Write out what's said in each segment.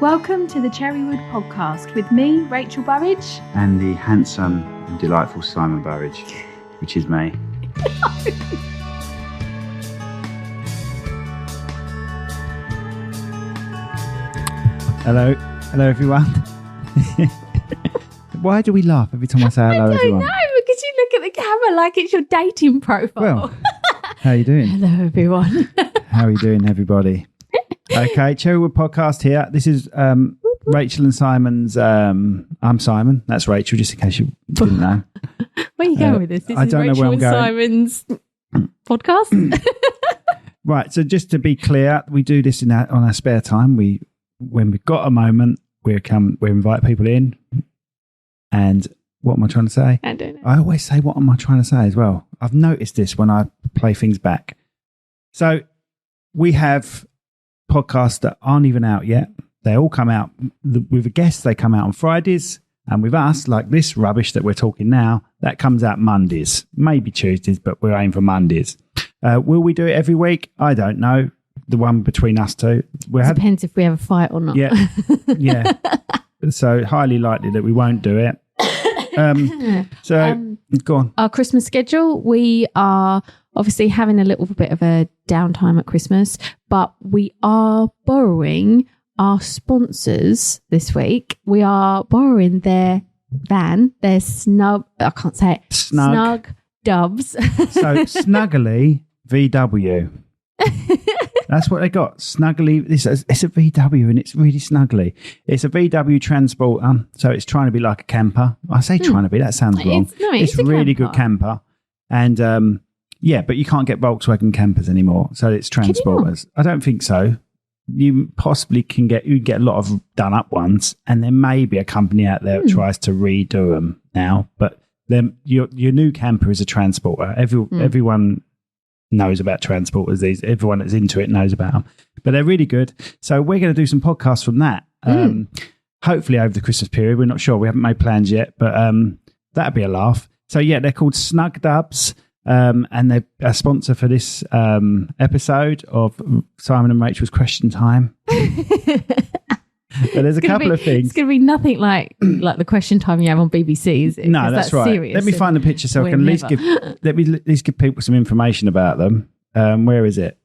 Welcome to the Cherrywood podcast with me, Rachel Burridge. And the handsome and delightful Simon Burridge, which is me. Hello everyone. Why do we laugh every time I say hello everyone? I don't know, because you look at the camera like it's your dating profile. Well, how are you doing? Hello everyone. How are you doing, everybody? Okay, Cherrywood podcast here. This is Rachel and Simon's. I'm Simon. That's Rachel, just in case you didn't know. Where are you going with this? This I is don't know Rachel where I'm and going. Simon's podcast. Right, so just to be clear, we do this on our spare time. When we've got a moment, we invite people in. And what am I trying to say? I don't know. I always say, what am I trying to say as well? I've noticed this when I play things back. So we have podcasts that aren't even out yet. They all come out with a guest. They come out on Fridays. And with us, like this rubbish that we're talking now, that comes out Mondays, maybe Tuesdays, but we're aiming for Mondays. Will we do it every week? I don't know. The one between us two. Depends if we have a fight or not. Yeah. Yeah. So highly likely that we won't do it. Go on. Our Christmas schedule, we are obviously having a little bit of a downtime at Christmas, but we are borrowing our sponsors this week. We are borrowing their van, their Snug Dubs. So Snuggly VW. That's what they got. Snuggly. It's a VW and it's really snuggly. It's a VW Transporter, so it's trying to be like a camper. I say trying to be, that sounds wrong. It's a really good camper. And but you can't get Volkswagen campers anymore, so it's Transporters. I don't think so. You possibly can get a lot of done up ones, and there may be a company out there that tries to redo them now. But then your new camper is a Transporter. Everyone knows about Transporters. Everyone that's into it knows about them. But they're really good. So we're going to do some podcasts from that. Hopefully over the Christmas period. We're not sure. We haven't made plans yet, but that'd be a laugh. So yeah, they're called Snug Dubs. And they're a sponsor for this episode of Simon and Rachel's Question Time. But there's a couple of things. It's going to be nothing like the Question Time you have on BBC, is it? No, that's right. Serious. Let me find the picture so I can at least give people some information about them. Where is it?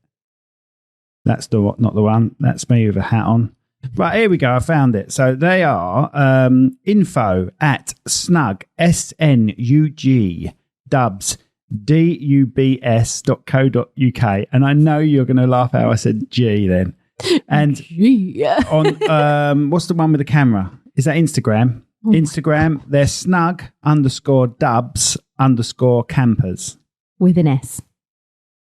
That's not the one. That's me with a hat on. Right, here we go. I found it. So they are info at snug, SNUG, dubs, dubs.co.uk. And I know you're going to laugh how I said G then. And on what's the one with the camera? Is that Instagram? Instagram, they're snug_dubs_campers. With an S.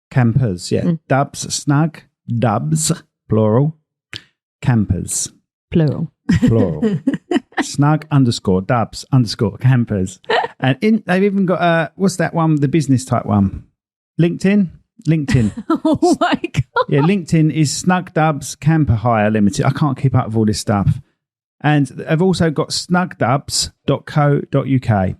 Campers, yeah. Dubs, snug, dubs, plural. Campers. Plural. Snug_dubs_campers. And they've even got what's that one? The business type one. LinkedIn. Oh my God. Yeah, LinkedIn is Snug Dubs Camper Hire Limited. I can't keep up with all this stuff. And they've also got snugdubs.co.uk.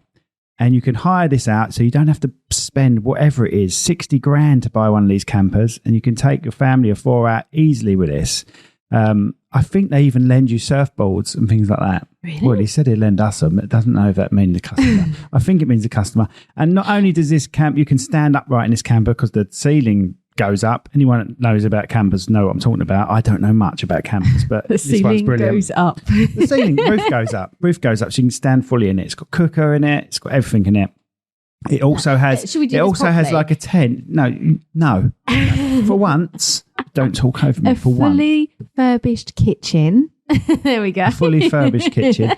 And you can hire this out so you don't have to spend whatever it is, 60 grand to buy one of these campers. And you can take your family of 4 out easily with this. I think they even lend you surfboards and things like that. Really? Well, he said he'd lend us them. It doesn't know if that means the customer. I think it means the customer. And not only does this camp, you can stand upright in this camper because the ceiling goes up. Anyone that knows about campers know what I'm talking about. I don't know much about campers, but the ceiling goes up. The ceiling, roof goes up. So you can stand fully in it. It's got cooker in it. It's got everything in it. It also has. Has like a tent. No. For once, don't talk over me. For once, fully furbished kitchen. There we go. A fully furbished kitchen,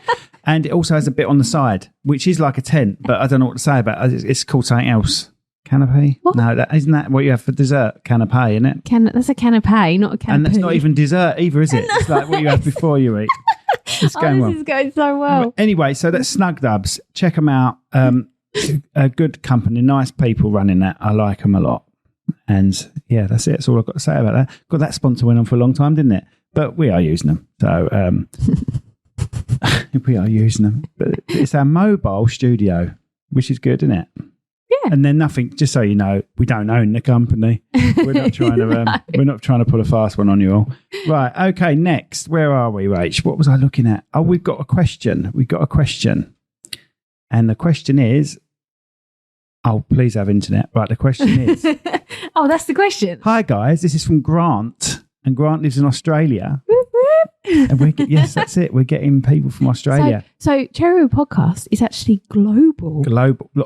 and it also has a bit on the side, which is like a tent, but I don't know what to say about it. It's called something else. Canapé? What? No, isn't that what you have for dessert? Canapé, isn't it? That's a canapé, not a canapé. And that's not even dessert either, is it? No. It's like what you have before you eat. It's going well. This is going so well. Anyway, so that's Snug Dubs. Check them out. A good company, nice people running that. I like them a lot. And yeah, that's it. That's all I've got to say about that. God, that sponsor went on for a long time, didn't it? But we are using them. So we are using them. But it's our mobile studio, which is good, isn't it? And then nothing. Just so you know, we don't own the company. We're not trying to. We're not trying to pull a fast one on you all. Right. Okay. Next, where are we, Rach? What was I looking at? Oh, we've got a question. And the question is. Oh, please have internet. Right. The question is. Oh, that's the question. Hi guys, this is from Grant, and Grant lives in Australia. And yes, that's it. We're getting people from Australia. So Cherry Wood Podcast is actually global,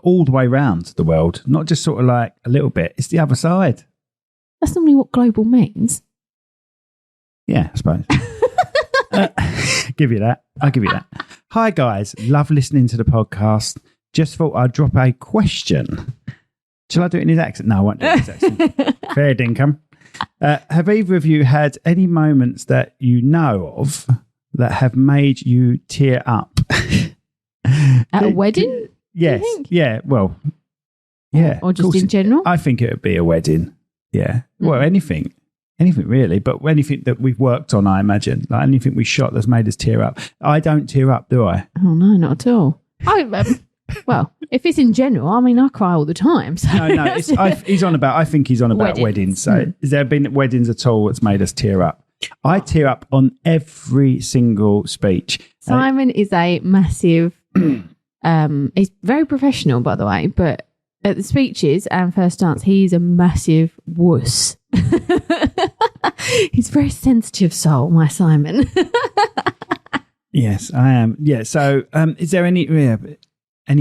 all the way around the world, not just sort of like a little bit. It's the other side. That's normally what global means. Yeah, I suppose. Give you that. I'll give you that. Hi guys, love listening to the podcast. Just thought I'd drop a question. Shall I do it in his accent? No, I won't do it in his accent. Fair dinkum. Have either of you had any moments that you know of that have made you tear up? At a wedding? Yes. Yeah. Well, yeah. Or just in general? I think it would be a wedding. Yeah. Well, anything really, but anything that we've worked on, I imagine, like anything we shot that's made us tear up. I don't tear up, do I? Oh, no, not at all. Well, if it's in general, I mean, I cry all the time. So. No, I think he's on about weddings. So has there been weddings at all that's made us tear up? I tear up on every single speech. Simon is a massive, he's very professional, by the way, but at the speeches and first dance, he's a massive wuss. He's a very sensitive soul, my Simon. Yes, I am. Yeah. So is there any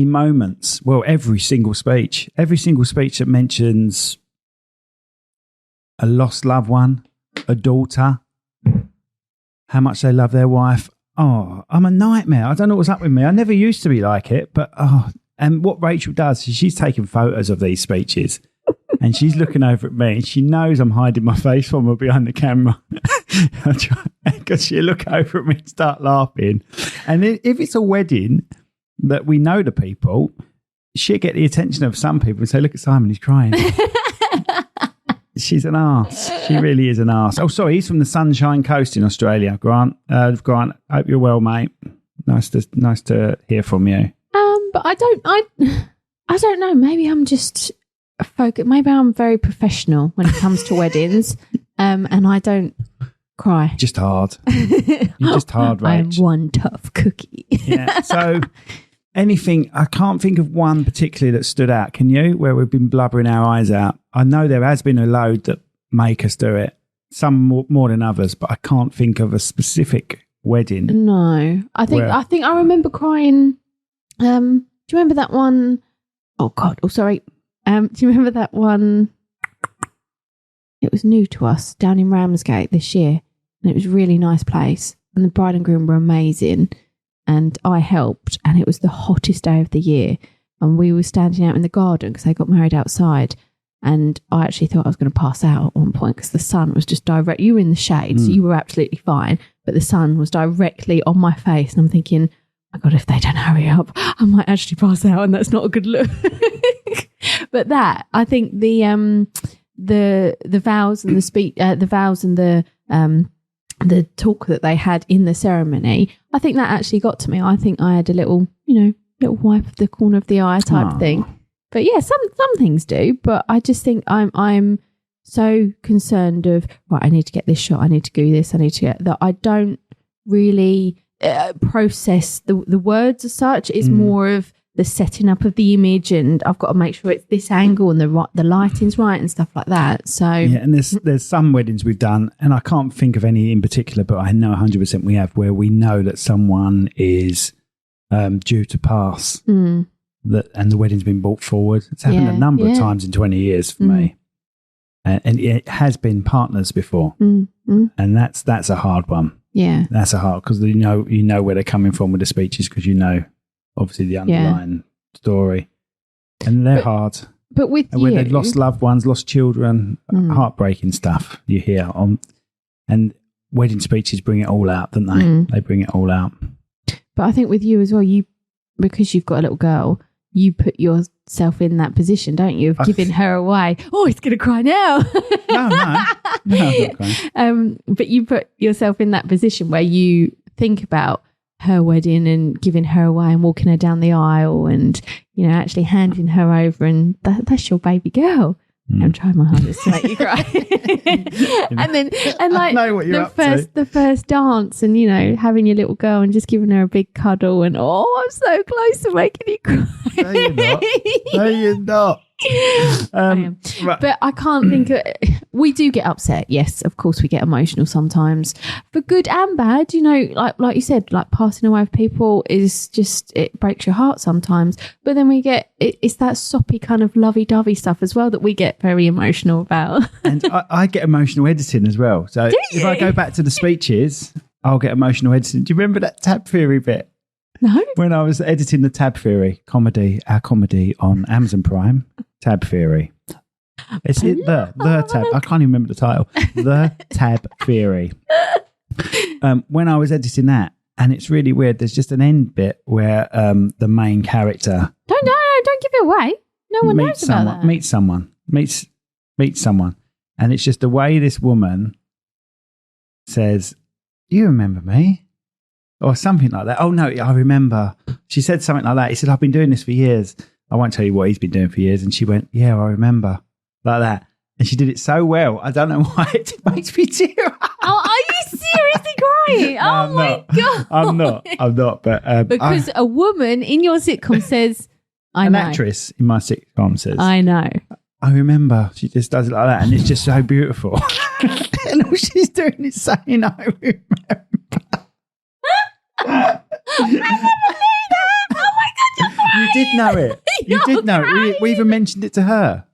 moments? Well, every single speech that mentions a lost loved one, a daughter, how much they love their wife. Oh, I'm a nightmare. I don't know what's up with me. I never used to be like it, but and what Rachel does is she's taking photos of these speeches and she's looking over at me and she knows I'm hiding my face from her behind the camera. Because she'll look over at me and start laughing. And if it's a wedding that we know the people, she'll get the attention of some people and say, look at Simon, he's crying. She's an arse. She really is an arse. Oh, sorry, he's from the Sunshine Coast in Australia. Grant, hope you're well, mate. Nice to hear from you. But I don't know. Maybe I'm just focused. Maybe I'm very professional when it comes to weddings, and I don't cry. Just hard. You're just hard, Rach. I'm one tough cookie. Yeah. So anything, I can't think of one particularly that stood out. Can you? Where we've been blubbering our eyes out. I know there has been a load that make us do it. Some more than others, but I can't think of a specific wedding. No, I think I remember crying. Do you remember that one? Oh God! Oh, sorry. Do you remember that one? It was new to us down in Ramsgate this year, and it was a really nice place. And the bride and groom were amazing, and I helped. And it was the hottest day of the year, and we were standing out in the garden because they got married outside. And I actually thought I was going to pass out at one point because the sun was just direct. You were in the shade, so you were absolutely fine, but the sun was directly on my face, and I'm thinking, oh my God, if they don't hurry up, I might actually pass out, and that's not a good look. But that, I think the vows and the speech, the vows and the talk that they had in the ceremony, I think that actually got to me. I think I had a little wipe of the corner of the eye type thing. But yeah, some things do. But I just think I'm so concerned of, right, I need to get this shot, I need to do this, I need to get that. I don't really process the words as such. It's more of the setting up of the image, and I've got to make sure it's this angle and the lighting's right and stuff like that. So yeah, and there's some weddings we've done, and I can't think of any in particular, but I know 100% we have, where we know that someone is due to pass, and the wedding's been brought forward. It's happened a number of times in 20 years for me, and it has been partners before, and that's a hard one. Yeah, that's a hard, because you know where they're coming from with the speeches, because you know obviously the underlying story, and they're hard. But with and when they've lost loved ones, lost children, heartbreaking stuff you hear on, and wedding speeches bring it all out, don't they? They bring it all out. But I think with you as well, because you've got a little girl, you put yourself in that position, don't you, of giving her away. Oh, he's going to cry now. No, I'm not crying. But you put yourself in that position where you think about her wedding and giving her away and walking her down the aisle and, you know, actually handing her over and that's your baby girl. I'm trying my hardest to make you cry. and like I know what you're up to. the first dance and, you know, having your little girl and just giving her a big cuddle and, oh, I'm so close to making you cry. No, you're not. No, you're not. I am. Right. But I can't think of, we do get upset. Yes, of course we get emotional sometimes for good and bad, you know, like you said, like passing away of people is just, it breaks your heart sometimes, but then we get it's that soppy kind of lovey-dovey stuff as well that we get very emotional about. And I get emotional editing as well. So if I go back to the speeches, I'll get emotional editing. Do you remember that Tab Theory bit? No. When I was editing the Tab Theory our comedy on Amazon Prime, Tab Theory. It's the Tab. I can't even remember the title. The Tab Theory. When I was editing that, and it's really weird. There's just an end bit where the main character Don't give it away. No one knows about that. Meets someone, and it's just the way this woman says, "You remember me?" Or something like that. Oh, no, I remember. She said something like that. He said, I've been doing this for years. I won't tell you what he's been doing for years. And she went, yeah, I remember. Like that. And she did it so well. I don't know why it makes me tear up. Oh, are you seriously crying? No, oh, my God. I'm not. But because a woman in your sitcom says, I know. An actress in my sitcom says, I know. I remember. She just does it like that. And it's just so beautiful. And all she's doing is saying, I remember. I never knew that. Oh my God, you're crying. You did know it. You did know it. We even mentioned it to her.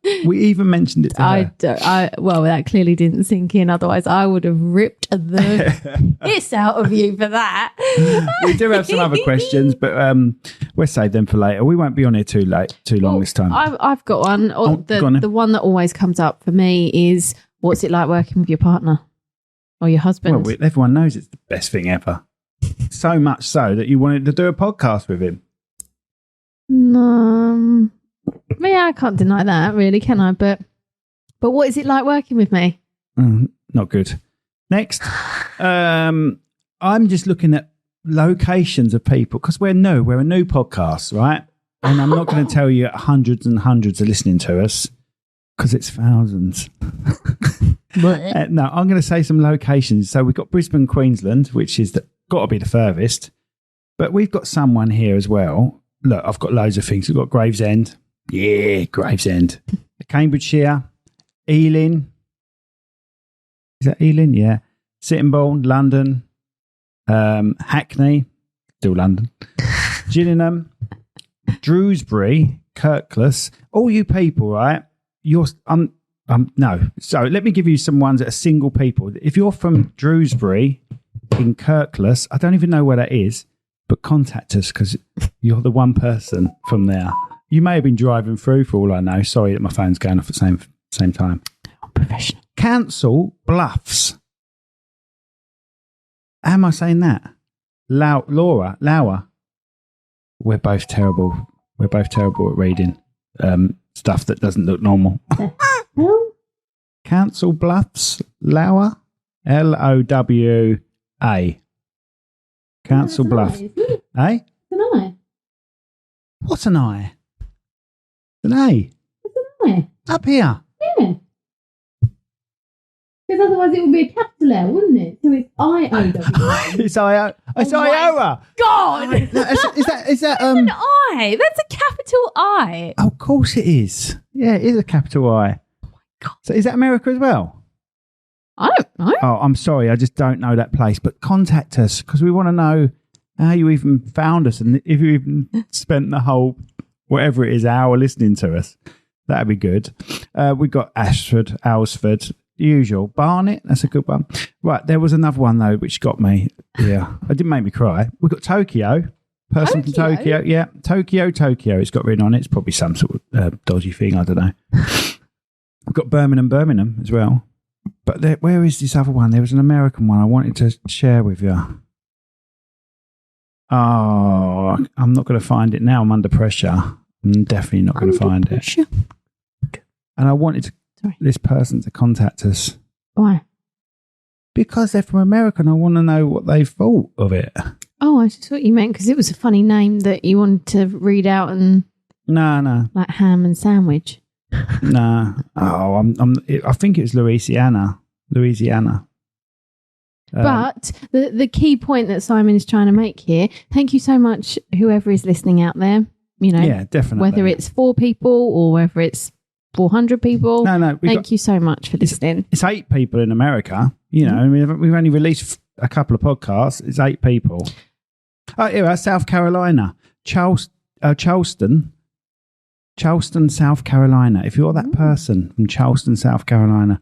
Well, that clearly didn't sink in. Otherwise, I would have ripped the piss out of you for that. We do have some other questions, but we'll save them for later. We won't be on here too long this time. I've got one. Go on then. The one that always comes up for me is, what's it like working with your partner or your husband? Well, everyone knows it's the best thing ever. So much so that you wanted to do a podcast with him. Yeah, I can't deny that, really, can I? But what is it like working with me? Not good. Next, I'm just looking at locations of people because we're a new podcast, right? And I'm not going to tell you hundreds and hundreds are listening to us because it's thousands. No, I'm going to say some locations. So we've got Brisbane, Queensland, which is got to be the furthest. But we've got someone here as well. Look, I've got loads of things. We've got Gravesend. Yeah, Gravesend. Cambridgeshire. Ealing. Is that Ealing? Yeah. Sittingbourne, London. Hackney. Still London. Gillingham. Drewsbury. Kirkcaldy. All you people, right? No. So let me give you some ones that are single people. If you're from Drewsbury in Kirkcaldy, I don't even know where that is, but contact us because you're the one person from there. You may have been driving through for all I know. Sorry that my phone's going off at the same time. I'm professional. Council Bluffs. How am I saying that? Lower. We're both terrible. We're both terrible at reading stuff that doesn't look normal. Council Bluffs, Lower, Lowa. Council Bluffs. Eh? It's an I. What's an I? An A. It's an I. Up here. Yeah. Because otherwise it would be a capital L, wouldn't it? So it's I-O-W. It's I-O. It's Iowa. God! Is that an I. That's a capital I. Oh, of course it is. Yeah, it is a capital I. Oh my God. So is that America as well? I don't know. Oh, I'm sorry. I just don't know that place. But contact us because we want to know how you even found us and if you even spent the whole, whatever it is, hour listening to us. That'd be good. We've got Ashford, Alresford, the usual. Barnet, that's a good one. Right, there was another one, though, which got me. Yeah, it didn't make me cry. We've got Tokyo. Person from Tokyo. Yeah, Tokyo. It's got written on it. It's probably some sort of dodgy thing. I don't know. We've got Birmingham as well. But where is this other one? There was an American one I wanted to share with you. Oh, I'm not going to find it now. I'm under pressure. I'm definitely not going to find it. And I wanted this person to contact us. Why? Because they're from America and I want to know what they thought of it. Oh, I just thought you meant because it was a funny name that you wanted to read out and No. like ham and sandwich. No. Oh, I think it was Louisiana. But the key point that Simon is trying to make here, thank you so much, whoever is listening out there, you know, yeah, definitely. whether it's 4 people or whether it's 400 people. No. Thank you so much for listening. It's 8 people in America. You know, we've only released a couple of podcasts. It's 8 people. Oh, here, South Carolina, Charleston, South Carolina. If you're that person from Charleston, South Carolina,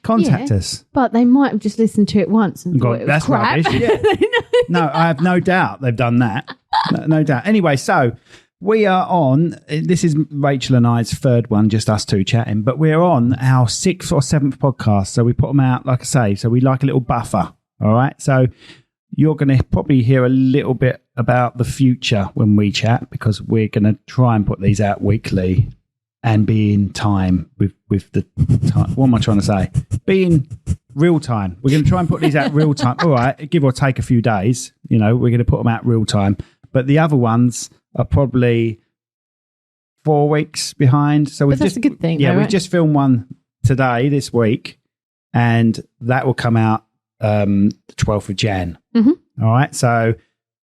contact us. But they might have just listened to it once and thought it was That's crap. rubbish. Yeah. No, I have no doubt they've done that. No doubt. Anyway, so we are on, this is Rachel and I's third one, just us two chatting, but we're on our 6th or 7th podcast. So we put them out, like I say, so we like a little buffer. All right. So you're going to probably hear a little bit about the future when we chat, because we're going to try and put these out weekly and be in time with the time. What am I trying to say? Be in real time. We're going to try and put these out real time. All right, give or take a few days. You know, we're going to put them out real time. But the other ones are probably 4 weeks behind. So But that's a good thing. Yeah, though, we've right? just filmed one today, this week, and that will come out the 12th of Jan. Mm-hmm. All right. So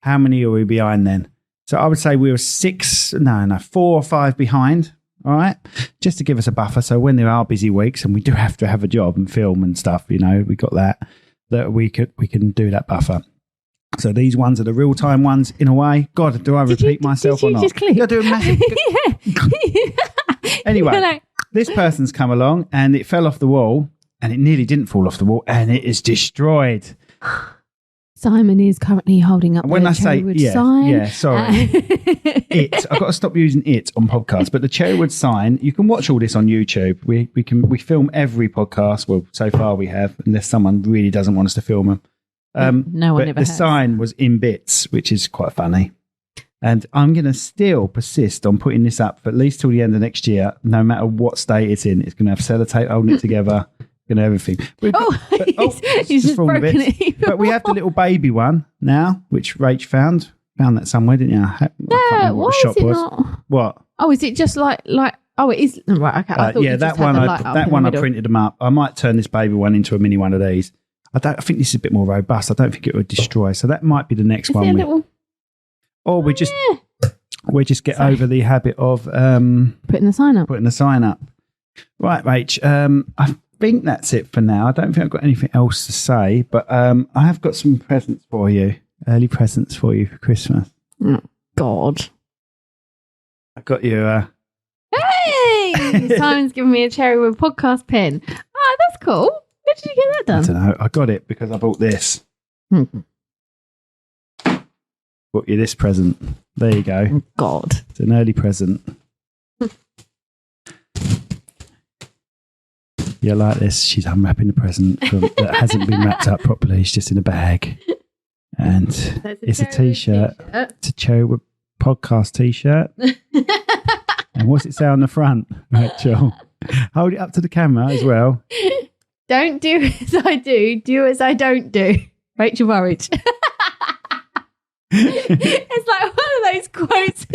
how many are we behind then? So I would say we were 4 or 5 behind. All right. Just to give us a buffer. So when there are busy weeks and we do have to have a job and film and stuff, you know, we got that we can do that buffer. So these ones are the real time ones in a way. God, do I repeat myself or not? Just click? I do a massive. Anyway, You're like, this person's come along and it fell off the wall, and it nearly didn't fall off the wall, and it is destroyed. Simon is currently holding up When the I say Cherrywood sign. sorry, I've got to stop using it on podcasts. But the Cherrywood sign, you can watch all this on YouTube. We film every podcast. Well, so far we have, unless someone really doesn't want us to film them. No one but ever the has. sign was in bits, which is quite funny. And I'm going to still persist on putting this up for at least till the end of next year, no matter what state it's in. It's going to have sellotape holding it together. Going to have everything. He's just falling to broken bits. it. But we have the little baby one now, which Rach found that somewhere, didn't you? I can't remember Why what the shop is it was. not? What? Oh, is it just like? Oh, it is. Right. Okay. I thought you Yeah, just that had one. the I light up in the middle. printed them up. I might turn this baby one into a mini one of these. I think this is a bit more robust. I don't think it would destroy. So that might be the next Is one. it a little Or we just get Sorry. over the habit of putting the sign up? putting the sign up. Right, Rach. I think that's it for now. I don't think I've got anything else to say, but I have got some presents for you. Early presents for you for Christmas. Oh, God. I got you. Hey! Simon's giving me a Cherrywood podcast pen. Oh, that's cool. Where did you get that I done? don't know. I got it because I bought this. Hmm. Bought you this present. There you go. Oh, God. It's an early present. Yeah, like this. She's unwrapping the present that hasn't been wrapped up properly. It's just in a bag. And it's a t-shirt. It's a Cherrywood podcast t-shirt. And what's it say on the front, Rachel? Hold it up to the camera as well. Don't do as I do as I don't do. Rachel Burridge. It's like one of those quotes.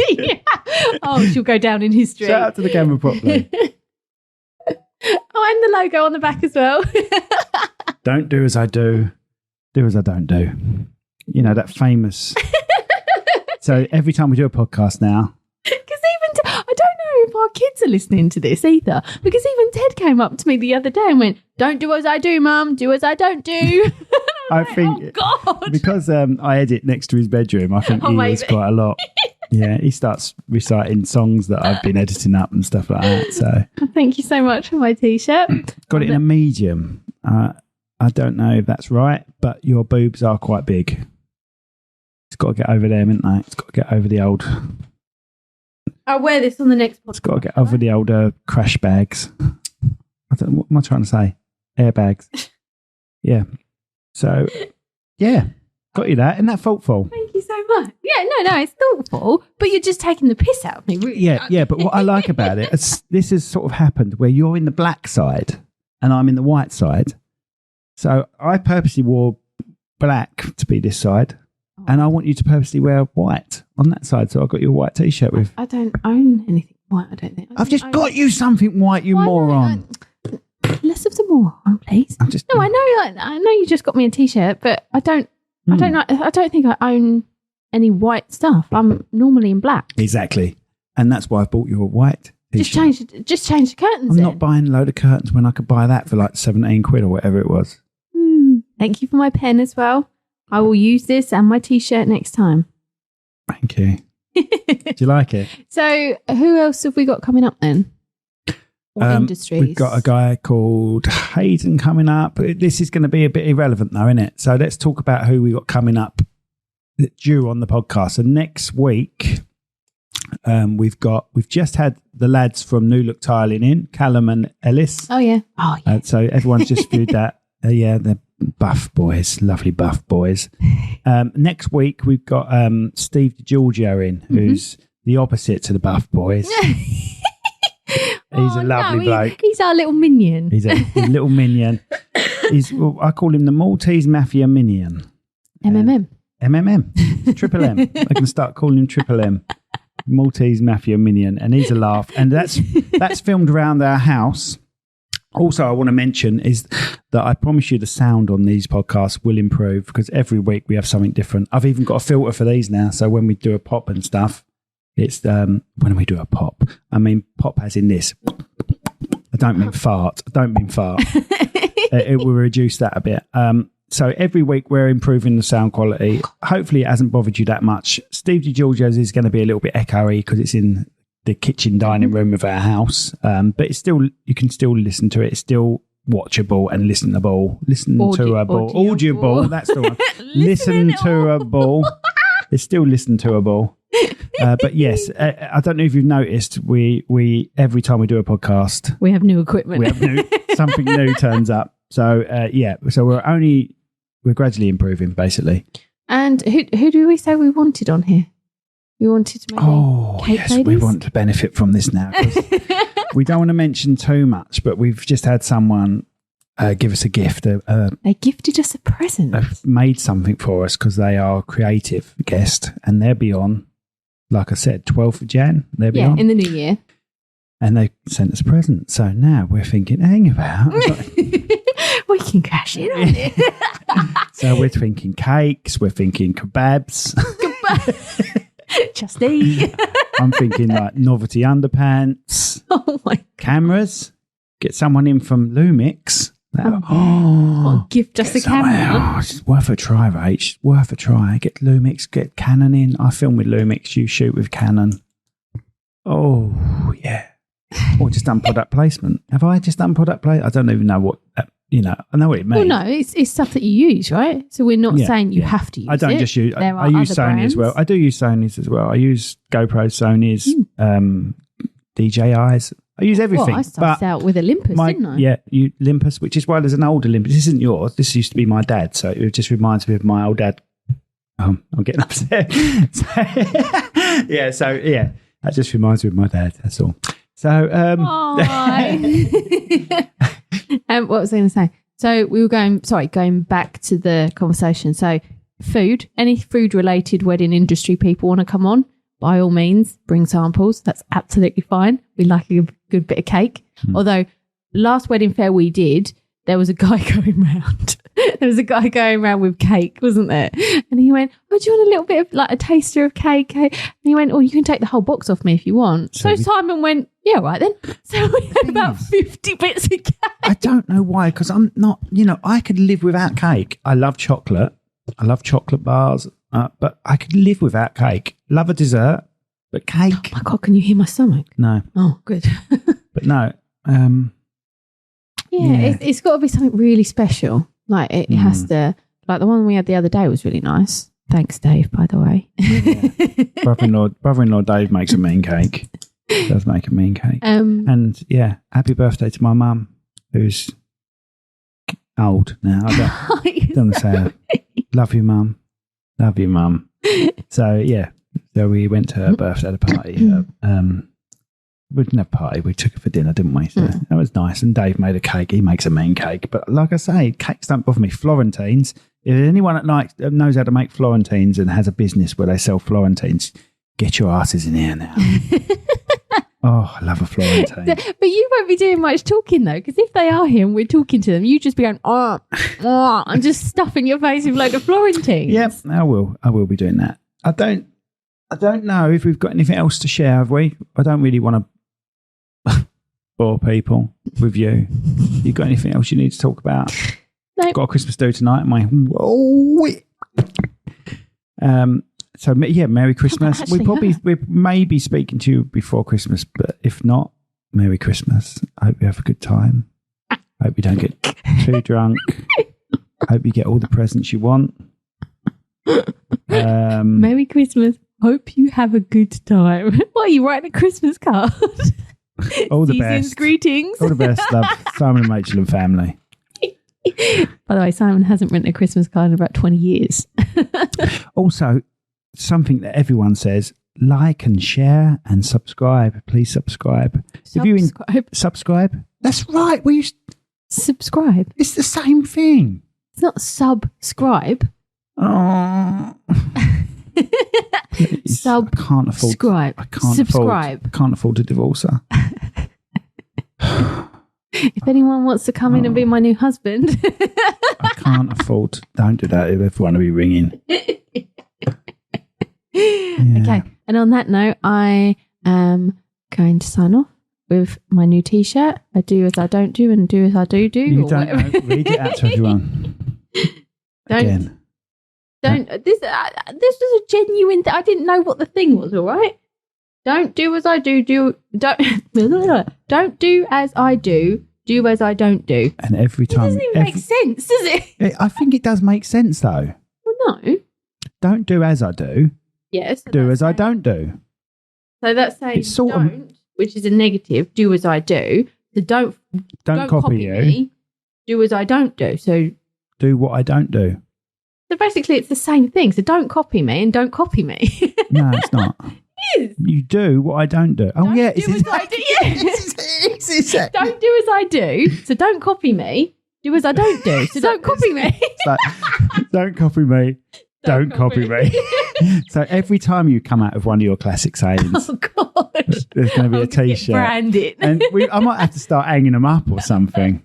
Oh, she'll go down in history. Shout out to the camera properly. Oh, and the logo on the back as well. Don't do as I do as I don't do. You know, that famous. So every time we do a podcast now. Because even I don't know if our kids are listening to this either. Because even Ted came up to me the other day and went, "Don't do as I do, Mum. Do as I don't do." I think oh, God. because I edit next to his bedroom, I think Oh, he maybe. hears quite a lot. Yeah, he starts reciting songs that I've been editing up and stuff like that. So Thank you so much for my t-shirt. got it in a medium. I don't know if that's right, but your boobs are quite big. It's got to get over them, isn't they? It's got to get over the old. I'll wear this on the next podcast. It's got to get over the older crash bags. What am I trying to say? Airbags. Yeah. So, yeah, got you that. Isn't that thoughtful? Thank you so much. Yeah, no, it's thoughtful, but you're just taking the piss out of me, really. Yeah. But what I like about it, this has sort of happened where you're in the black side and I'm in the white side. So I purposely wore black to be this side, And I want you to purposely wear white on that side. So I've got your white T-shirt with. I don't own anything white, I don't think. I've just got you something white, you moron. Less of the moron, please. No, I know you just got me a T-shirt, but I don't think I own any white stuff. I'm normally in black. Exactly. And that's why I bought you a white T-shirt. Just change the curtains. I'm not buying a load of curtains when I could buy that for like 17 quid or whatever it was. Thank you for my pen as well. I will use this and my T-shirt next time. Thank you. Do you like it? So who else have we got coming up then? What industries? We've got a guy called Hayden coming up. This is going to be a bit irrelevant though, isn't it? So let's talk about who we got coming up due on the podcast. So next week, we've just had the lads from New Look Tiling in, Callum and Ellis. Oh yeah. So everyone's just viewed that. They're buff boys, lovely buff boys. Next week we've got Steve DiGiorgio in, who's the opposite to the buff boys. He's a lovely bloke. He's our little minion. He's a little minion. I call him the Maltese Mafia Minion. MMM. Triple M. I can start calling him Triple M. Maltese Mafia Minion. And he's a laugh. And that's filmed around our house. Also, I want to mention is that I promise you the sound on these podcasts will improve because every week we have something different. I've even got a filter for these now. So when we do a pop and stuff, it's when we do a pop. I mean, pop as in this. I don't mean fart. It will reduce that a bit. So every week we're improving the sound quality. Hopefully it hasn't bothered you that much. Steve DiGiorgio's is going to be a little bit echoey because it's in the kitchen dining room of our house. But it's still, you can still listen to it. It's still watchable and listenable. Audible. That's the one. Listen-to-able. It's still listen-to-able. But yes, I don't know if you've noticed, we every time we do a podcast, we have new equipment. Something new turns up. So so we're gradually improving, basically. And who do we say we wanted on here? We wanted to make cake ladies? We want to benefit from this now. We don't want to mention too much, but we've just had someone give us a gift. They gifted us a present. They've made something for us because they are a creative guest and they'll be on, like I said, 12th of Jan. They'll be on. In the new year. And they sent us a present. So now we're thinking, hang about. We can cash in on it. So we're thinking cakes. We're thinking kebabs. Just eat. I'm thinking like novelty underpants. Oh my God. Cameras. Get someone in from Lumix. Gift us a camera. It's worth a try, Rach. Worth a try. Get Lumix, get Canon in. I film with Lumix, you shoot with Canon. Oh, yeah. Or just done product placement. Have I just done product placement? I don't even know what, I know what it means. Well, no, it's stuff that you use, right? So we're not saying you have to use it. I don't just use, I use Sony brands as well. I do use Sony's as well. I use GoPro, Sony's, DJI's. I use everything. Well, I started out with Olympus, didn't I? Yeah, Olympus, which is why there's an old Olympus. This isn't yours. This used to be my dad. So it just reminds me of my old dad. I'm getting upset. That just reminds me of my dad. That's all. So, what was I going to say? So we were going back to the conversation. So food, any food related wedding industry people want to come on, by all means, bring samples. That's absolutely fine. We like a good bit of cake. Although last wedding fair we did, there was a guy going round. With cake, wasn't there? And he went, "Oh, do you want a little bit of like a taster of cake?" And he went, "Oh, you can take the whole box off me if you want." So Simon went, "Yeah, right then." So we had about 50 bits of cake. I don't know why, because I'm not, I could live without cake. I love chocolate. I love chocolate bars, but I could live without cake. Love a dessert, but cake. Oh my God, can you hear my stomach? No. Oh, good. But no. It's got to be something really special. Like it has to, like the one we had the other day was really nice. Thanks, Dave, by the way. Yeah. Brother-in-law Dave makes a mean cake. Does make a mean cake. And happy birthday to my mum, who's old now. I don't want to say her. Love you, mum. Love you, mum. So we went to her birthday party. We didn't have a party. We took her for dinner, didn't we? So that was nice. And Dave made a cake. He makes a mean cake. But like I say, cakes don't bother me. Florentines, If anyone that knows how to make Florentines and has a business where they sell Florentines, get your asses in here now. Oh, I love a Florentine. But you won't be doing much talking though, because if they are here and we're talking to them, you just be going, and just stuffing your face with a load of Florentines. Yep, I will be doing that. I don't know if we've got anything else to share, have we? I don't really want to bore people with you. You got anything else you need to talk about? Nope. Got a Christmas do tonight. So yeah, Merry Christmas. We may be speaking to you before Christmas, but if not, Merry Christmas. I hope you have a good time. I hope you don't get too drunk. I hope you get all the presents you want. Merry Christmas. Hope you have a good time. What are you writing a Christmas card? All the Season's best. greetings. All the best. Love, Simon and Rachel and family. By the way, Simon hasn't written a Christmas card in about 20 years. Also, something that everyone says: like and share and subscribe. Please subscribe. Subscribe. That's right. Subscribe. It's the same thing. It's not subscribe. Oh. Please, I can't afford. Subscribe. I can't subscribe. I can't afford to divorce her. If anyone wants to come in and be my new husband, I can't afford. Don't do that. If everyone will be ringing. Yeah. Okay. And on that note, I am going to sign off with my new T-shirt. I do as I don't do, and do as I do. You or don't whatever. know. Read it out to everyone. Again. Don't. This was a genuine. I didn't know what the thing was. All right. Don't do as I do. Don't do as I do. Do as I don't do. And every It time, doesn't even make sense, does it? I think it does make sense though. Well, no. Don't do as I do. Yes. So Do as I saying- don't do. So that's saying It's sort of- don't, which is a negative. Do as I do. So don't Copy you. me. Do as I don't do. So Do what I don't do. basically, it's the same thing. So don't copy me and don't copy me. No, it's not. It is. You do what I don't do. Oh Don't yeah, do as I do. Yeah. Don't do as I do. So don't copy me. Do as I don't do. So don't copy me. It's like, don't copy me. Don't copy me. So every time you come out of one of your classic sayings, Oh God! there's going to be a I'm gonna get T-shirt, branded. and I might have to start hanging them up or something.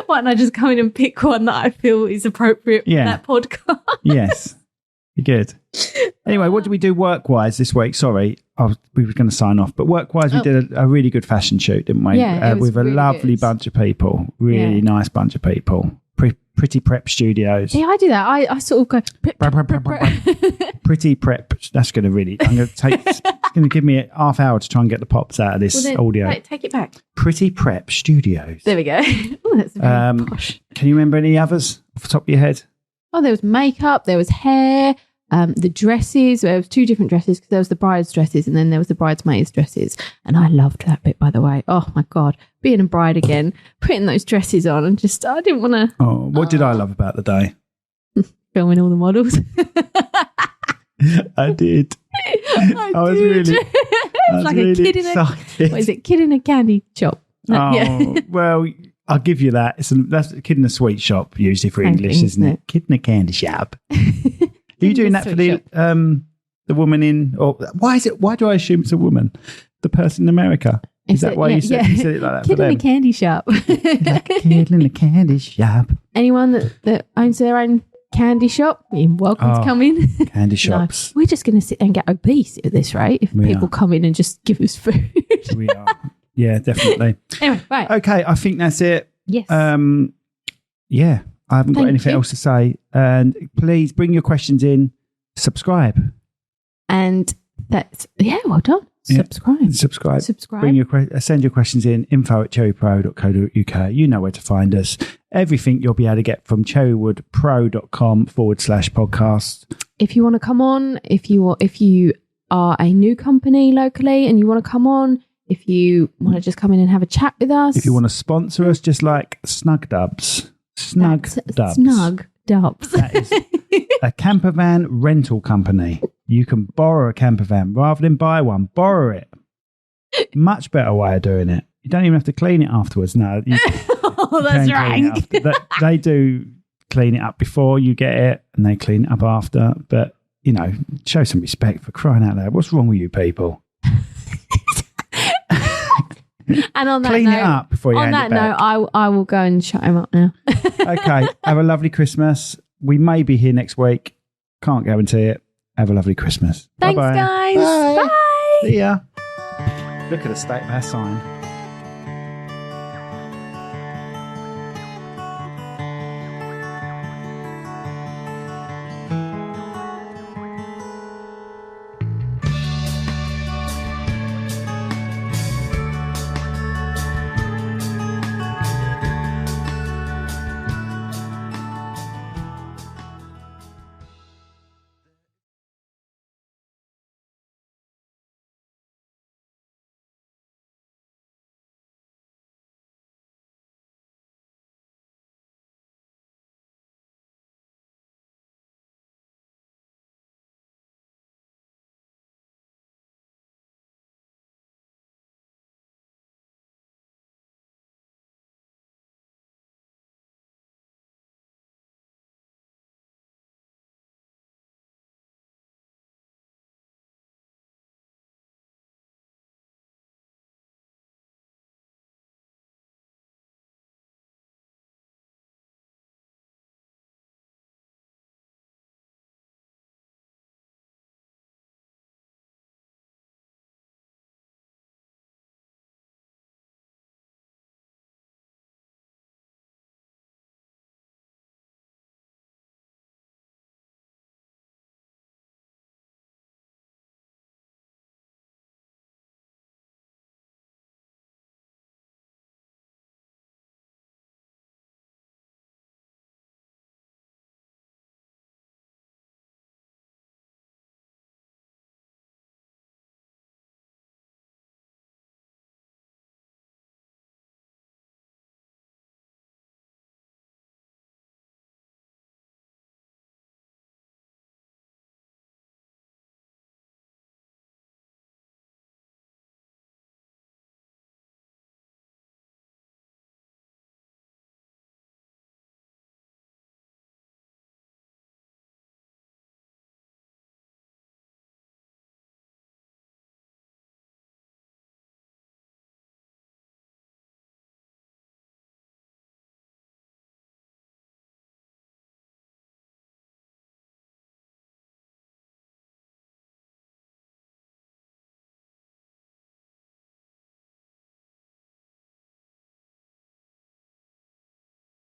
Why don't I just come in and pick one that I feel is appropriate Yeah. for that podcast? Yes, good. Anyway, what did we do work-wise this week? Sorry, we were going to sign off, but work-wise, we did a really good fashion shoot, didn't we? Yeah, it was with a really lovely good. bunch of people, really Yeah. nice bunch of people. Pretty Prep Studios. Yeah, I do that. I sort of go. Pretty Prep. That's going to really. I'm going to take. It's going to give me a half hour to try and get the pops out of this Well, then, audio. take it back. Pretty Prep Studios. There we go. Oh, that's very posh. Can you remember any others off the top of your head? Oh, there was makeup, there was hair, the dresses. There was two different dresses because there was the bride's dresses and then there was the bridesmaids' dresses. And I loved that bit, by the way. Oh my God, being a bride again, putting those dresses on and just, I didn't want to Oh, what did I love about the day? filming all the models. I did. I was did. really- It's like a kid in a, excited. what is it, kid in a candy shop. Oh, Yeah. well, I'll give you that. That's a kid in a sweet shop, usually for Same English, thing, isn't it? Kid in a candy shop. Are you doing that for the woman in? Or why do I assume it's a woman? The person in America. Is that why you said it like that Kid for in a them? candy shop. Like a kid in a candy shop. Anyone that owns their own candy shop, you're welcome to come in. Candy shops. No, we're just going to sit there and get obese at this rate if We people are. come in and just give us food. We are. Yeah, definitely. Anyway, right. Okay, I think that's it. Yes. Yeah, I haven't got Thank anything you. else to say. And please bring your questions in. Subscribe. And that's, well done. Yeah. Subscribe. Bring your send your questions in, info@cherrypro.co.uk. You know where to find us. Everything you'll be able to get from cherrywoodpro.com/podcast. If you want to come on, if you are a new company locally and you want to come on, if you want to just come in and have a chat with us. If you want to sponsor us, just like Snug Dubs. Snug Dubs. Snug Dubs. That is a camper van rental company. You can borrow a camper van rather than buy one. Borrow it. Much better way of doing it. You don't even have to clean it afterwards. No, you Oh, can that's clean it rank. after. They do clean it up before you get it and they clean it up after. But, you know, show some respect, for crying out loud. What's wrong with you people? And on that clean note, it up before you on hand that it back. note, I will go and shut him up now. Okay, have a lovely Christmas. We may be here next week. Can't guarantee it. Have a lovely Christmas. Thanks, Bye-bye. guys. Bye. Bye. See ya. Look at the state of our sign.